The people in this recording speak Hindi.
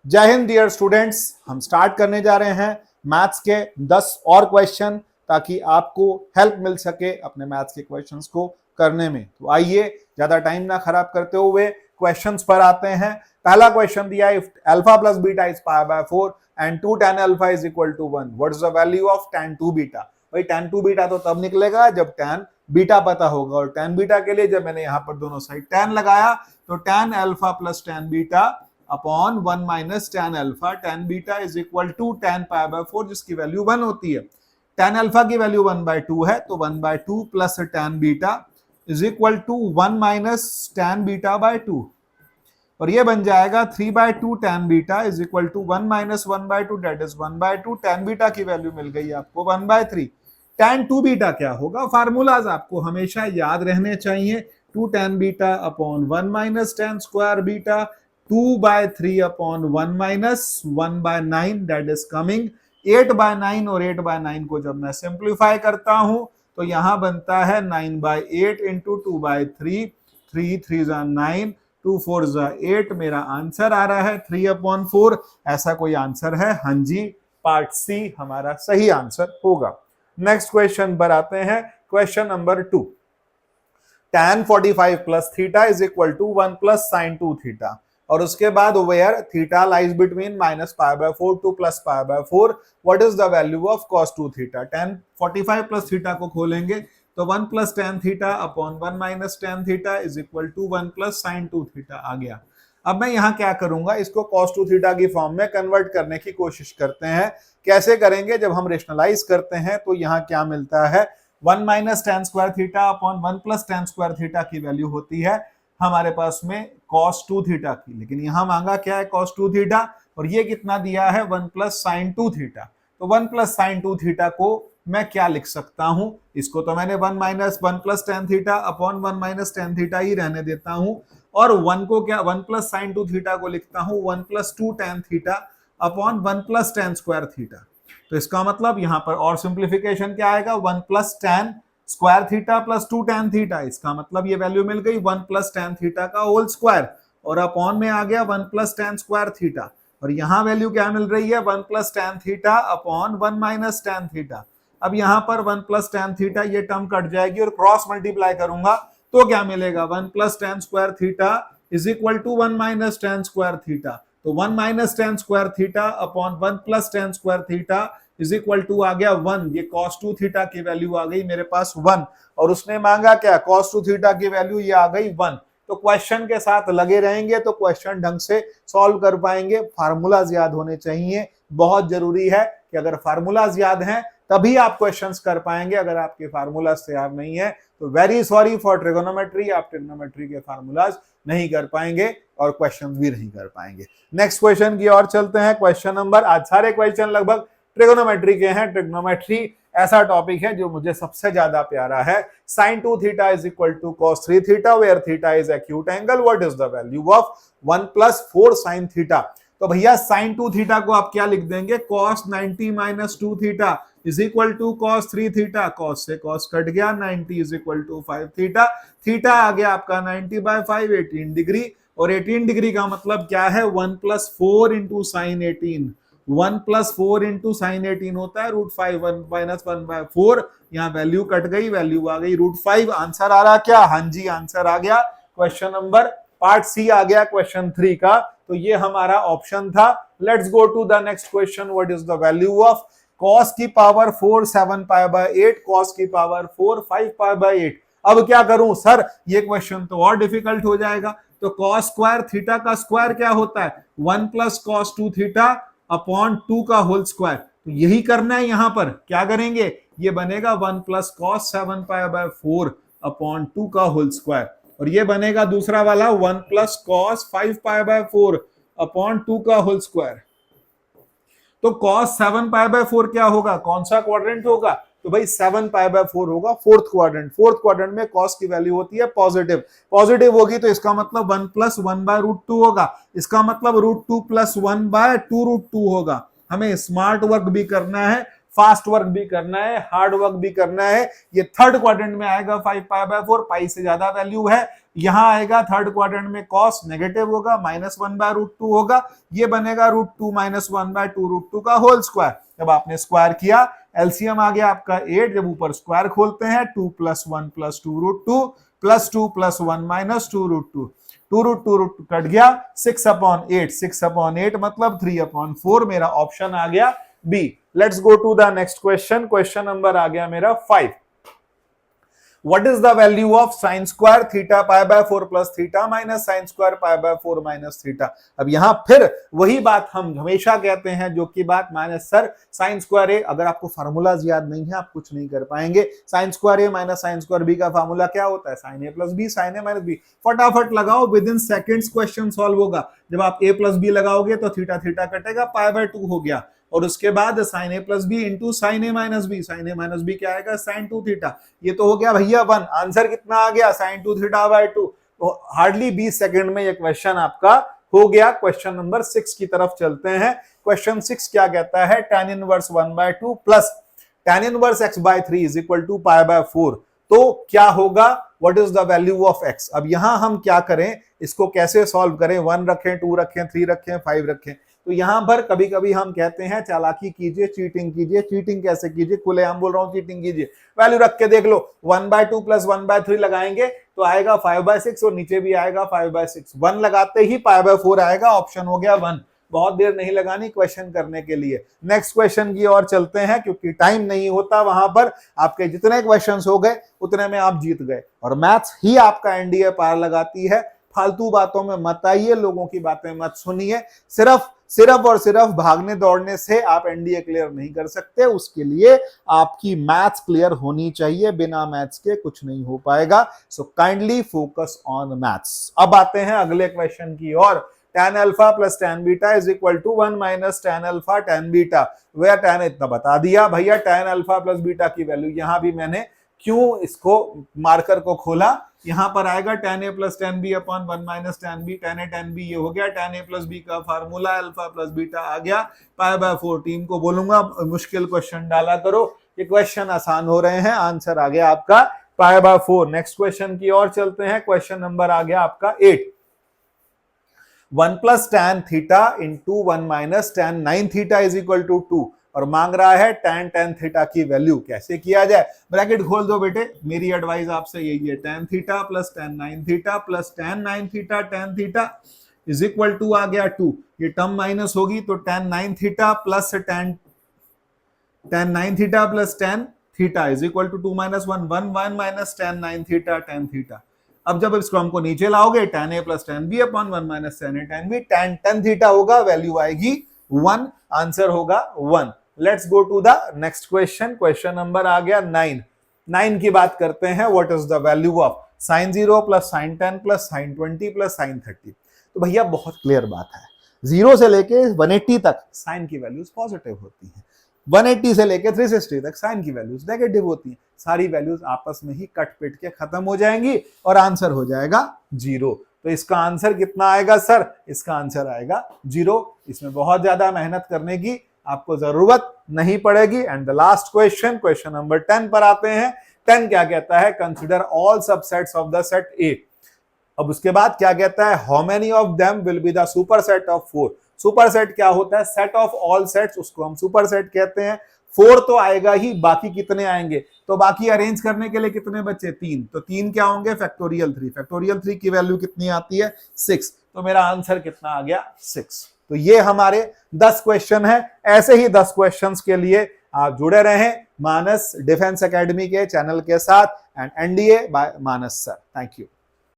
जय हिंद डियर स्टूडेंट्स, हम स्टार्ट करने जा रहे हैं मैथ्स के 10 और क्वेश्चन ताकि आपको हेल्प मिल सके अपने मैथ्स के क्वेश्चंस को करने में। तो आइए ज्यादा टाइम ना खराब करते हुए क्वेश्चंस पर आते हैं। पहला क्वेश्चन दिया है, if alpha plus beta is pi by 4 and 2 tan alpha is equal to 1, what is the value of tan 2 beta. भाई tan 2 बीटा तो तब निकलेगा जब tan बीटा पता होगा, और tan बीटा के लिए जब मैंने यहां पर दोनों साइड tan लगाया तो tan alpha plus tan beta upon 1 minus tan alpha, tan beta is equal to tan pi by 4 जिसकी वैल्यू 1 होती है। tan अल्फा की वैल्यू 1/2 है तो 1/2 plus tan beta is equal to 1 minus tan beta by 2, और ये बन जाएगा 3/2 tan beta is equal to 1 minus 1/2 that is 1/2। tan beta की वैल्यू मिल गई आपको 1/3। tan 2 बीटा क्या होगा, फार्मूलाज आपको हमेशा याद रहने चाहिए। 2 tan beta upon 1 minus tan square beta, 2/3 upon 1 minus 1/9 that is coming 8/9, और 8/9 को जब मैं सिंप्लीफाई करता हूं तो यहां बनता है 9/8 इंटू 2/3, 3 3 9, 2 4 8। मेरा आंसर आ रहा है 3/4। ऐसा कोई आंसर है? हाँ जी, पार्ट सी हमारा सही आंसर होगा। नेक्स्ट क्वेश्चन पर आते हैं, question number 2। tan 45 plus theta is equal to 1 plus sin 2 theta, और उसके बाद where theta lies between minus pi by 4 to plus pi by 4, what is the value of cos 2 theta. tan 45 plus theta को खोलेंगे तो 1 plus tan theta upon 1 minus tan theta is equal to 1 plus sin 2 theta आ गया। अब मैं यहाँ क्या करूंगा, इसको cos 2 थीटा की फॉर्म में कन्वर्ट करने की कोशिश करते हैं। कैसे करेंगे, जब हम रेशनलाइज करते हैं तो यहाँ क्या मिलता है, 1 minus tan square theta upon 1 plus tan square theta की वैल्यू होती है हमारे पास में cos 2 थीटा की, लेकिन यहां मांगा क्या है, cos 2 थीटा, और ये कितना दिया है 1 प्लस sin 2 थीटा। तो 1 प्लस sin 2 थीटा को मैं क्या लिख सकता हूं, इसको तो मैंने 1 plus tan theta upon 1 minus tan theta ही रहने देता हूं, और 1 को क्या 1 प्लस sin 2 थीटा को लिखता हूं 1 plus 2 tan theta upon 1 plus tan square theta. तो इसका मतलब यहां पर और सिंप्लीफिकेशन क्या आएगा, 1 plus tan square theta plus 2 tan theta. इसका मतलब ये वैल्यू मिल गई 1 प्लस tan थीटा का होल स्क्वायर, और अपॉन में आ गया 1 प्लस tan स्क्वायर थीटा, और यहां वैल्यू क्या मिल रही है 1 plus tan theta upon 1 minus tan theta. अब यहां पर 1 प्लस tan थीटा ये टर्म कट जाएगी और क्रॉस मल्टीप्लाई करूंगा तो क्या मिलेगा, 1 plus tan square theta is equal to 1 minus tan square theta. तो 1 minus tan square theta upon 1 plus tan square theta is equal to आ गया 1। ये cos 2 थीटा की वैल्यू आ गई मेरे पास 1, और उसने मांगा क्या, cos 2 थीटा की वैल्यू ये आ गई 1। तो क्वेश्चन के साथ लगे रहेंगे तो क्वेश्चन ढंग से सॉल्व कर पाएंगे। फार्मूलाज याद होने चाहिए, बहुत जरूरी है कि अगर फार्मूलाज याद हैं तभी आप क्वेश्चंस कर पाएंगे। अगर आपके फार्मूलाज तैयार नहीं है तो वेरी सॉरी फॉर ट्रिगोनोमेट्री, आप ट्रिगोनोमेट्री के फार्मूलाज नहीं कर पाएंगे और क्वेश्चन भी नहीं कर पाएंगे। नेक्स्ट क्वेश्चन की ओर चलते हैं। क्वेश्चन नंबर, आज सारे क्वेश्चन लगभग ट्रिगोनोमेट्री के हैं। ट्रिगोनोमेट्री ऐसा टॉपिक है जो मुझे सबसे ज्यादा प्यारा है। sin 2 theta is equal to cos 3 theta where theta is acute angle, what is the value of 1 plus 4 sin theta. तो भैया sin 2 थीटा को आप क्या लिख देंगे, cos 90 minus 2 theta is equal to cos 3 theta. cos से cos कट गया, 90 is equal to 5 theta. Theta आ गया आपका 90/5, 18 डिग्री, और 18 डिग्री का मतलब क्या है, 1 plus 4 into sine 18। 1 plus 4 into sine 18 होता है √5, 1 माइनस 1/4। यहाँ वैल्यू कट गई, वैल्यू आ गई √5। आंसर आ रहा क्या, हाँ जी आंसर आ गया। क्वेश्चन नंबर पार्ट सी आ गया क्वेश्चन 3 का। तो ये हमारा ऑप्शन था। Let's go to the next question, what is the value of cos की पावर 4 7 पाई बाय 8, cos की पावर 4 5 पाई बाय 8। अब क्या करूं सर, ये क्वेश्चन तो और डिफिकल्ट हो जाएगा। तो cos स्क्वायर थीटा का स्क्वायर क्या होता है, 1 प्लस cos 2 थीटा अपॉन 2 का होल स्क्वायर। तो यही करना है, यहां पर क्या करेंगे, ये बनेगा 1 plus cos 7 pi by 4 upon 2 का होल स्क्वायर, और ये बनेगा दूसरा वाला 1 plus cos 5 pi by 4 upon 2 का होल स्क्वायर। तो cos 7 पाई बाय 4 क्या होगा, कौन सा क्वाड्रेंट होगा, तो भाई 7 पाई बाय 4 होगा फोर्थ क्वाड्रेंट। फोर्थ क्वाड्रेंट में cos की वैल्यू होती है पॉजिटिव, पॉजिटिव होगी तो इसका मतलब 1 प्लस 1/√2 होगा। इसका मतलब √2 प्लस 1/2√2 होगा। हमें स्मार्ट वर्क भी करना है, फास्ट वर्क भी करना है, हार्ड वर्क भी करना है। ये थर्ड क्वाड्रेंट में आएगा 5π/4, पाई से ज्यादा वैल्यू है। यहां आएगा थर्ड क्वाड्रेंट में कॉस नेगेटिव होगा, -1/√2 होगा। ये बनेगा √2 - 1/2√2 का होल स्क्वायर। जब आपने स्क्वायर किया, एलसीएम आ गया आपका 8। जब ऊपर स्क्वायर खोलते हैं 2 + 1 + 2√2 + 2 + 1 - 2√2, 2√2 कट गया, 6/8, 6/8 मतलब 3/4। मेरा ऑप्शन आ गया B. Let's go to the next question. Question number आ गया मेरा 5। What is the value of sin square theta π/4 plus theta minus sin square π/4 minus theta? अब यहां फिर वही बात हम हमेशा कहते हैं, जो कि बात माइनस सर साइन स्क्वायर ए, अगर आपको फार्मूलाज याद नहीं है आप कुछ नहीं कर पाएंगे। साइन स्क्वायर ए माइनस साइन स्क्वायर बी का फार्मूला क्या होता है? Sign A plus B, sine A minus B. फटाफट लगाओ, with in seconds question solve होगा। जब आप ए प्लस बी लगाओगे तो थीटा थीटा कटेगा, π/2 हो गया। और उसके बाद sine A plus B into sine A minus B, sine A minus B क्या आएगा? Sine 2 theta. ये तो हो गया भैया 1। आंसर कितना आ गया? साइन 2 थीटा/2। तो हार्डली 20 सेकंड में ये क्वेश्चन आपका हो गया। क्वेश्चन नंबर 6 की तरफ चलते हैं। क्वेश्चन 6 क्या कहता है? tan inverse 1/2 plus tan inverse x/3 is equal to π/4। तो क्या होगा? What is the value of x? अब यहां हम क्या करें, इसको कैसे सॉल्व करें? 1 रखें, 2 रखें, 3 रखें, 5 रखें? तो यहां पर कभी कभी हम कहते हैं चालाकी कीजिए, चीटिंग कीजिए। चीटिंग कैसे कीजिए? खुलेआम बोल रहा हूं, चीटिंग कीजिए। वैल्यू रख के देख लो, 1/2 प्लस 1/3 लगाएंगे तो आएगा 5/6 और नीचे भी आएगा 5/6। 1 लगाते ही π/4 आएगा। ऑप्शन हो गया 1। बहुत देर नहीं लगानी क्वेश्चन करने के लिए। नेक्स्ट क्वेश्चन की ओर चलते हैं, क्योंकि टाइम नहीं होता वहां पर। आपके जितने क्वेश्चंस हो गए उतने में आप जीत गए। और मैथ्स ही आपका एनडीए पार लगाती है। फालतू बातों में मत आइए, लोगों की बातें मत सुनिए। सिर्फ और सिर्फ भागने दौड़ने से आप एनडीए क्लियर नहीं कर सकते। उसके लिए आपकी मैथ्स क्लियर होनी चाहिए। बिना मैथ्स के कुछ नहीं हो पाएगा। So kindly focus on maths. अब आते हैं अगले क्वेश्चन की ओर। tan alpha plus tan beta is equal to 1 minus tan alpha tan beta. वह tan इतना बता दिया भैया। tan अल्फा प्लस बीटा की वैल्यू, यहां भी मैंने क्यों इसको मार्कर को खोला, यहां पर आएगा tan a plus tan b upon 1 minus tan b, tan a tan b ये हो गया। tan a प्लस b का फार्मूला अल्फा प्लस बीटा आ गया π/4। टीम को बोलूंगा मुश्किल क्वेश्चन डाला करो, ये क्वेश्चन आसान हो रहे हैं। आंसर आ गया आपका π/4। नेक्स्ट क्वेश्चन की ओर चलते हैं। क्वेश्चन नंबर आ गया आपका 8। 1 plus tan theta into 1 minus tan 9 theta is equal to 2 और मांग रहा है tan थीटा की वैल्यू। कैसे किया जाए? ब्रैकेट खोल दो बेटे, मेरी एडवाइस आपसे यही है। tan theta plus tan 9 theta plus tan 9 theta tan theta is equal to आ गया 2। ये टर्म माइनस होगी तो tan 9 theta plus tan 9 theta plus tan theta is equal to 2 minus 1 1 minus tan 9 theta tan theta. अब जब इसको हमको नीचे लाओगे tan a plus tan b upon 1 minus tan a tan b, tan theta होगा, वैल्यू आएगी 1। आंसर होगा 1। Let's go to the next question. Question number आ गया 9। 9 की बात करते हैं। What is the value of sin 0 plus sin 10 plus sin 20 plus sin 30? तो भैया बहुत क्लियर बात है, 0 से लेके 180 तक साइन की वैल्यूज पॉजिटिव होती हैं, 180 से लेके 360 तक साइन की वैल्यूज नेगेटिव होती हैं। सारी वैल्यूज आपस में ही कट पिट के खत्म हो जाएंगी और आंसर हो जाएगा 0। तो इसका आंसर कितना आएगा सर? इसका आंसर आएगा 0। इसमें बहुत ज्यादा मेहनत करने की आपको जरूरत नहीं पड़ेगी। And the last question, question number 10 पर आते हैं। 10 क्या कहता है? Consider all subsets of the set ए। अब उसके बाद क्या कहता है? How many of them will be the super set of 4? Super set क्या होता है? सेट ऑफ ऑल सेट्स, उसको हम सुपर सेट कहते हैं। 4 तो आएगा ही, बाकी कितने आएंगे? तो बाकी अरेंज करने के लिए कितने बच्चे? 3। तो 3 क्या होंगे? फैक्टोरियल 3। फैक्टोरियल 3 की वैल्यू कितनी आती है? 6। तो मेरा आंसर कितना आ गया? 6। तो ये हमारे 10 क्वेश्चन है। ऐसे ही 10 क्वेश्चंस के लिए आप जुड़े रहें मानस डिफेंस एकेडमी के चैनल के साथ and NDA by Manas sir. Thank you.